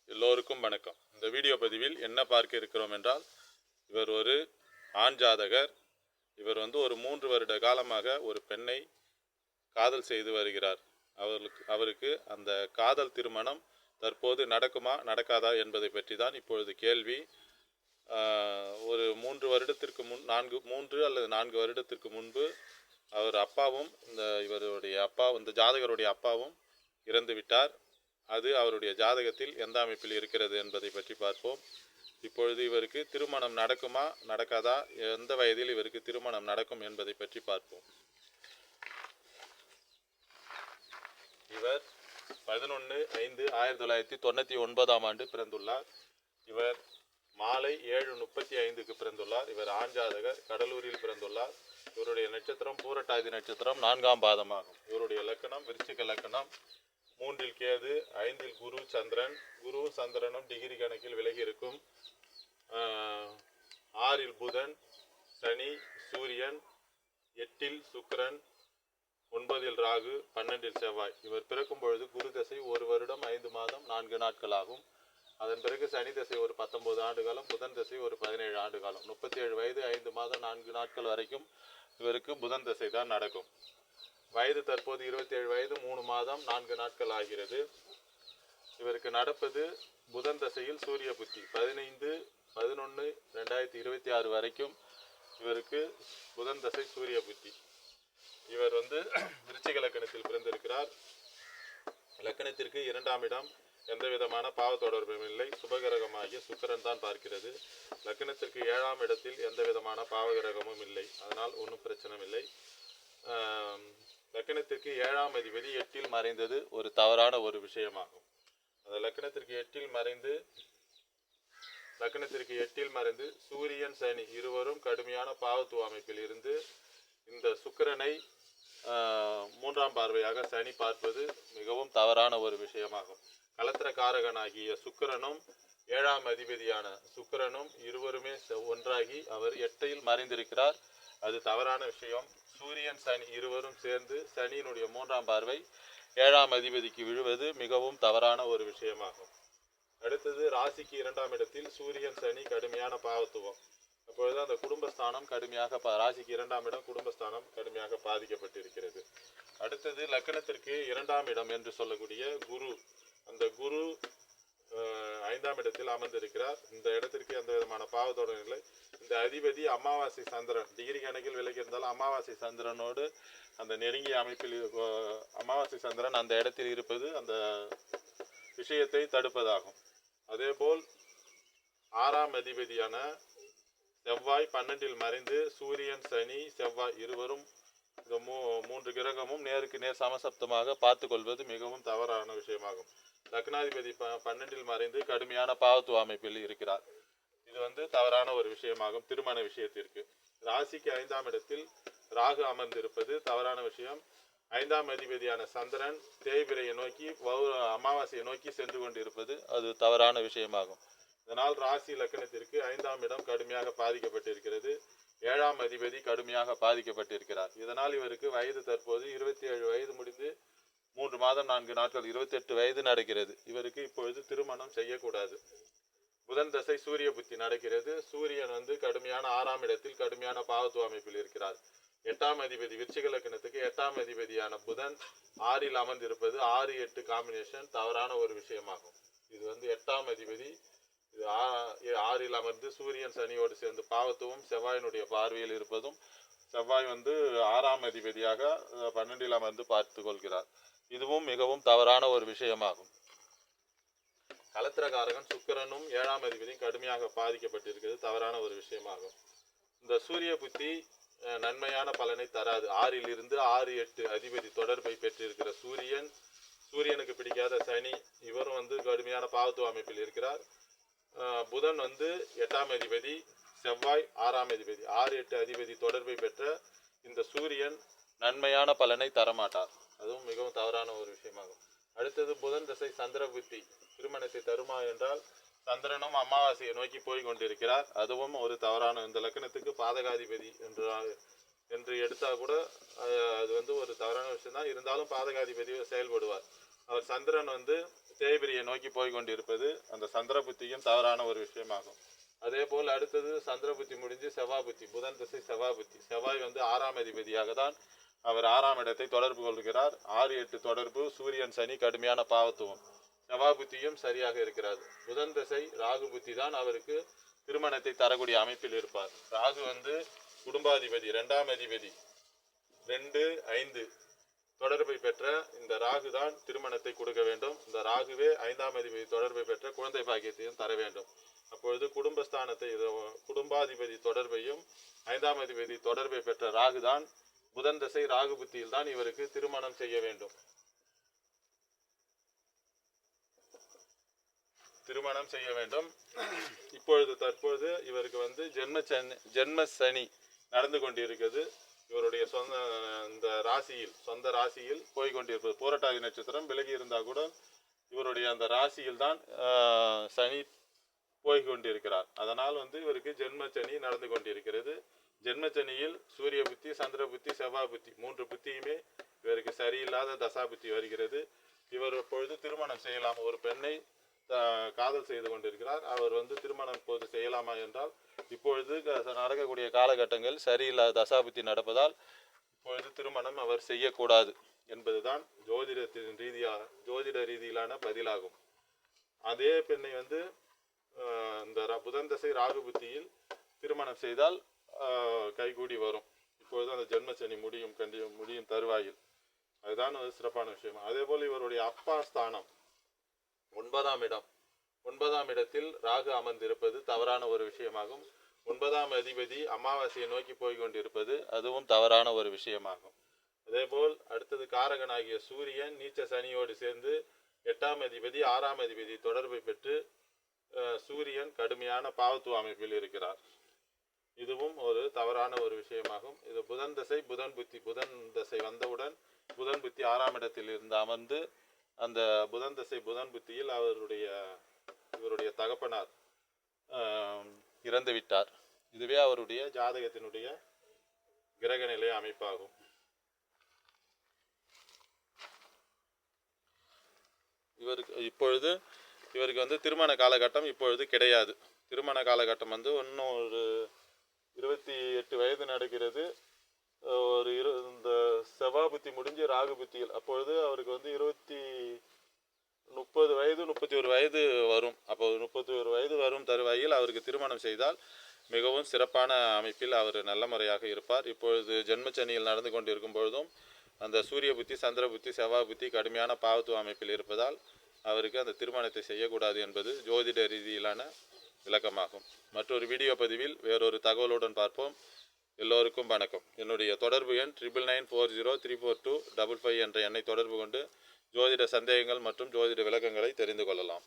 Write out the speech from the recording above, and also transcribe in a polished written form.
எல்லோருக்கும் வணக்கம். இந்த வீடியோ பதிவில் என்ன பார்க்க இருக்கிறோம் என்றால், இவர் ஒரு ஆண் ஜாதகர். இவர் ஒரு 3 வருட காலமாக ஒரு பெண்ணை காதல் செய்து வருகிறார். அவருக்கு அந்த காதல் திருமணம் தற்போது நடக்குமா நடக்காதா என்பதை பற்றி தான் இப்பொழுது கேள்வி. ஒரு 3 வருடத்திற்கு முன் 3 அல்லது 4 வருடத்திற்கு முன்பு அவர் அப்பாவும் இந்த ஜாதகருடைய அப்பாவும் இறந்து விட்டார். அது அவருடைய ஜாதகத்தில் எந்த அமைப்பில் இருக்கிறது என்பதை பற்றி பார்ப்போம். இப்பொழுது இவருக்கு திருமணம் நடக்குமா நடக்காதா, எந்த வயதில் இவருக்கு திருமணம் நடக்கும் என்பதை பற்றி பார்ப்போம். இவர் 11/5/1999 பிறந்துள்ளார். இவர் மாலை 7:35க்கு பிறந்துள்ளார். இவர் ஆண் ஜாதகர், கடலூரில் பிறந்துள்ளார். இவருடைய நட்சத்திரம் பூரட்டாதி நட்சத்திரம், 4ஆம் பாதமாகும். இவருடைய லக்கணம் விருச்சிக லக்கணம். 3இல் கேது, 5இல் குரு சந்திரன். குருவும் சந்திரனும் டிகிரி கணக்கில் விலகி இருக்கும். 6இல் புதன், சனி, சூரியன். 8இல் சுக்கிரன், 9இல் ராகு, 12இல் செவ்வாய். இவர் பிறக்கும் பொழுது குரு தசை 1 வருடம் 5 மாதம் 4 நாட்கள் ஆகும். அதன் பிறகு சனி தசை ஒரு 19 ஆண்டு காலம், புதன் தசை ஒரு 17 ஆண்டு காலம். 37 வயது 5 மாதம் 4 நாட்கள் வரைக்கும் இவருக்கு புதன் தசை தான் நடக்கும். வயது தற்போது 27 வயது 3 மாதம் 4 நாட்கள் ஆகிறது. இவருக்கு நடப்பது புதன் தசையில் சூரிய புத்தி. 15/11/2026 வரைக்கும் இவருக்கு புதன் தசை சூரிய புத்தி. இவர் விருச்சிக லக்கணத்தில் பிறந்திருக்கிறார். லக்கணத்திற்கு 2ஆம் இடம் எந்த விதமான பாவ தொடர்பும் இல்லை. சுபகிரகமாகிய சுக்கிரன் தான் பார்க்கிறது. லக்கணத்திற்கு 7ஆம் இடத்தில் எந்த விதமான பாவகிரகமும் இல்லை. அதனால் ஒன்றும் பிரச்சனை இல்லை. லக்கணத்திற்கு 7ஆம் அதிபதி 8இல் மறைந்தது ஒரு தவறான ஒரு விஷயமாகும். அந்த லக்கணத்திற்கு 8இல் மறைந்து சூரியன் சனி இருவரும் கடுமையான பாவத்துவ அமைப்பில் இருந்து இந்த சுக்கிரனை 3ஆம் பார்வையாக சனி பார்ப்பது மிகவும் தவறான ஒரு விஷயமாகும். கலத்திர காரகனாகிய சுக்கிரனும் 7ஆம் அதிபதியான சுக்கிரனும் இருவருமே ஒன்றாகி அவர் 8இல் மறைந்திருக்கிறார். அது தவறான விஷயம். சூரியன் சனி இருவரும் சேர்ந்து சனியினுடைய 3ஆம் பார்வை 7ஆம் அதிபதிக்கு விழுவது மிகவும் தவறான ஒரு விஷயமாகும். அடுத்தது ராசிக்கு 2ஆம் இடத்தில் சூரியன் சனி கடுமையான பாவத்துவம். அப்பொழுது அந்த குடும்பஸ்தானம் கடுமையாக ராசிக்கு 2ஆம் இடம் குடும்பஸ்தானம் கடுமையாக பாதிக்கப்பட்டிருக்கிறது. அடுத்தது லக்கணத்திற்கு 2ஆம் இடம் என்று சொல்லக்கூடிய குரு. அந்த குரு 5ஆம் இடத்தில் அமர்ந்திருக்கிறார். இந்த இடத்திற்கு எந்த விதமான பாவத்தோடும் இல்லை. இந்த அதிபதி அமாவாசை சந்திரன் டிகிரி கணக்கில் விலகி இருந்தாலும் அமாவாசை சந்திரனோடு அந்த நெருங்கிய அமைப்பில் அமாவாசை சந்திரன் அந்த இடத்தில் இருப்பது அந்த விஷயத்தை தடுப்பதாகும். அதேபோல் 6ஆம் அதிபதியான செவ்வாய் 12இல் மறைந்து சூரியன் சனி செவ்வாய் இருவரும் இந்த 3 கிரகமும் நேருக்கு நேர் சமசப்தமாக பார்த்து கொள்வது மிகவும் தவறான விஷயமாகும். லக்னாதிபதி 12இல் மறைந்து கடுமையான பாவத்துவ அமைப்பில் இருக்கிறார். இது தவறான ஒரு விஷயமாகும். திருமண விஷயத்திற்கு ராசிக்கு 5ஆம் இடத்தில் ராகு அமர்ந்திருப்பது தவறான விஷயம். 5ஆம் அதிபதியான சந்திரன் தேய்பிரையை நோக்கி அமாவாசையை நோக்கி சென்று கொண்டிருப்பது அது தவறான விஷயமாகும். இதனால் ராசி லக்கணத்திற்கு 5ஆம் இடம் கடுமையாக பாதிக்கப்பட்டிருக்கிறது. 7ஆம் அதிபதி கடுமையாக பாதிக்கப்பட்டிருக்கிறார். இதனால் இவருக்கு வயது தற்போது 27 வயது முடிந்து 3 மாதம் 4 நாட்கள் 28 வயது நடக்கிறது. இவருக்கு இப்பொழுது திருமணம் செய்யக்கூடாது. புதன் தசை சூரிய புத்தி நடக்கிறது. சூரியன் கடுமையான 6ஆம் இடத்தில் கடுமையான பாவத்துவ அமைப்பில் இருக்கிறார். 8ஆம் அதிபதி விருச்சிக லக்கணத்துக்கு 8ஆம் அதிபதியான புதன் 6இல் அமர்ந்திருப்பது 6-8 காம்பினேஷன் தவறான ஒரு விஷயமாகும். இது 8ஆம் அதிபதி 6இல் அமர்ந்து சூரியன் சனியோடு சேர்ந்து பாவத்துவம் செவ்வாயினுடைய பார்வையில் இருப்பதும் செவ்வாய் 6ஆம் அதிபதியாக 12இல் அமர்ந்து பார்த்து கொள்கிறார். இதுவும் மிகவும் தவறான ஒரு விஷயமாகும். கலத்திரகாரகன் சுக்கிரனும் 7ஆம் அதிபதியும் கடுமையாக பாதிக்கப்பட்டிருக்கிறது தவறான ஒரு விஷயமாகும். இந்த சூரிய புத்தி நன்மையான பலனை தராது. 6இல் இருந்து 6-8 அதிபதி தொடர்பை பெற்றிருக்கிற சூரியனுக்கு பிடிக்காத சனி இவரும் கடுமையான பாவத்துவ அமைப்பில் இருக்கிறார். புதன் 8ஆம் அதிபதி, செவ்வாய் 6ஆம் அதிபதி, 6-8 அதிபதி தொடர்பை பெற்ற இந்த சூரியன் நன்மையான பலனை தரமாட்டார். அதுவும் மிகவும் தவறான ஒரு விஷயமாகும். அடுத்தது புதன் தசை சந்திர புத்தி திருமணத்தை தருமா என்றால் சந்திரனும் அமாவாசையை நோக்கி போய் கொண்டிருக்கிறார். அதுவும் ஒரு தவறான, இந்த லக்கணத்துக்கு பாதகாதிபதி என்று எடுத்தால் கூட அது ஒரு தவறான விஷயம் தான். இருந்தாலும் பாதகாதிபதி செயல்படுவார். அவர் சந்திரன் தேய்பிரியை நோக்கி போய் கொண்டிருப்பது அந்த சந்திர புத்தியும் தவறான ஒரு விஷயமாகும். அதே போல் அடுத்தது சந்திர புத்தி முடிஞ்சு செவ்வாய் புத்தி, புதன் திசை செவ்வாய் புத்தி. செவ்வாய் வந்து 6ஆம் அதிபதியாக தான் அவர் 6ஆம் இடத்தை தொடர்பு கொள்கிறார். 6-8 தொடர்பு, சூரியன் சனி கடுமையான பாவத்துவம். செவ்வாய் புத்தியும் சரியாக இருக்கிறார். புதன் திசை ராகு புத்தி தான் அவருக்கு திருமணத்தை தரக்கூடிய அமைப்பில் இருப்பார். ராகு வந்து குடும்பாதிபதி, 2ஆம் அதிபதி. 2-5 தொடர்பை பெற்ற இந்த ராகு தான் திருமணத்தை கொடுக்க வேண்டும். இந்த ராகுவே 5ஆம் அதிபதி தொடர்பை பெற்ற குழந்தை பாக்கியத்தையும் தர வேண்டும். அப்பொழுது குடும்பஸ்தானத்தை, குடும்பாதிபதி தொடர்பையும் 5ஆம் அதிபதி தொடர்பை பெற்ற ராகு தான் புதன் தசை ராகு புத்தியில் தான் இவருக்கு திருமணம் செய்ய வேண்டும். இப்பொழுது தற்பொழுது இவருக்கு வந்து ஜென்ம சனி நடந்து கொண்டிருக்கிறது. இவருடைய சொந்த ராசியில் போய்கொண்டிருப்பது. பூரட்டாதி நட்சத்திரம் விலகி இருந்தால் கூட இவருடைய அந்த ராசியில் தான் சனி போய்கொண்டிருக்கிறார். அதனால் வந்து இவருக்கு ஜென்ம சனி நடந்து கொண்டிருக்கிறது. ஜென்ம சனியில் சூரிய புத்தி, சந்திர புத்தி, செவ்வாய் புத்தி 3 புத்தியுமே இவருக்கு சரியில்லாத தசா புத்தி வருகிறது. இவர் இப்பொழுது திருமணம் செய்யலாம். ஒரு பெண்ணை காதல் செய்து கொண்டிருக்கிறார். அவர் வந்து திருமணம் இப்போது செய்யலாமா என்றால், இப்பொழுது நடக்கக்கூடிய காலகட்டங்கள் சரியில்லாத தசாபுத்தி நடப்பதால் இப்பொழுது திருமணம் அவர் செய்யக்கூடாது என்பதுதான் ஜோதிட ரீதியிலான பதிலாகும். அதே பெண்ணை வந்து இந்த புதன் தசை ராகு புத்தியில் திருமணம் செய்தால் கைகூடி வரும். இப்பொழுது அந்த ஜென்மசனி முடியும் தருவாயில். அதுதான் ஒரு சிறப்பான விஷயம். அதே போல் இவருடைய அப்பா ஸ்தானம் 9ஆம் இடம். 9ஆம் இடத்தில் ராகு அமர்ந்திருப்பது தவறான ஒரு விஷயமாகும். 9ஆம் அதிபதி அமாவாசையை நோக்கி போய்கொண்டிருப்பது அதுவும் தவறான ஒரு விஷயமாகும். அதேபோல் அடுத்தது காரகனாகிய சூரியன் நீச்ச சனியோடு சேர்ந்து 8ஆம் அதிபதி 6ஆம் அதிபதி தொடர்பை பெற்று சூரியன் கடுமையான பாவத்துவ அமைப்பில் இருக்கிறார். இதுவும் ஒரு தவறான ஒரு விஷயமாகும். இது புதன் தசை புதன் தசை வந்தவுடன் புதன் புத்தி 6ஆம் இடத்தில் இருந்து அமர்ந்து அந்த புதன் தசை புதன் புத்தியில் இவருடைய தகப்பனார் இறந்து விட்டார். இதுவே அவருடைய ஜாதகத்தினுடைய கிரக நிலை அமைப்பாகும். இவருக்கு வந்து திருமண காலகட்டம் இப்பொழுது கிடையாது. திருமண காலகட்டம் வந்து இன்னும் ஒரு 28 வயது நடக்கிறது. இந்த செவ்வாய் புத்தி முடிஞ்சு ராகு புத்தியில் அப்பொழுது அவருக்கு வந்து 30 வயது 31 வயது வரும். அப்போ 31 வயது வரும் தருவாயில் அவருக்கு திருமணம் செய்தால் மிகவும் சிறப்பான அமைப்பில் அவர் நல்ல முறையாக இருப்பார். இப்பொழுது ஜென்மச்சனியில் நடந்து கொண்டிருக்கும் பொழுதும் அந்த சூரிய புத்தி, சந்திர புத்தி, செவ்வாய் புத்தி கடுமையான பாவத்துவ அமைப்பில் இருப்பதால் அவருக்கு அந்த திருமணத்தை செய்யக்கூடாது என்பது ஜோதிட ரீதியிலான விளக்கமாகும். மற்றொரு வீடியோ பதிவில் வேறொரு தகவலுடன் பார்ப்போம். எல்லோருக்கும் வணக்கம். என்னுடைய தொடர்பு எண் 9994034255 என்ற எண்ணை தொடர்பு கொண்டு ஜோதிட சந்தேகங்கள் மற்றும் ஜோதிட விளக்கங்களை தெரிந்து கொள்ளலாம்.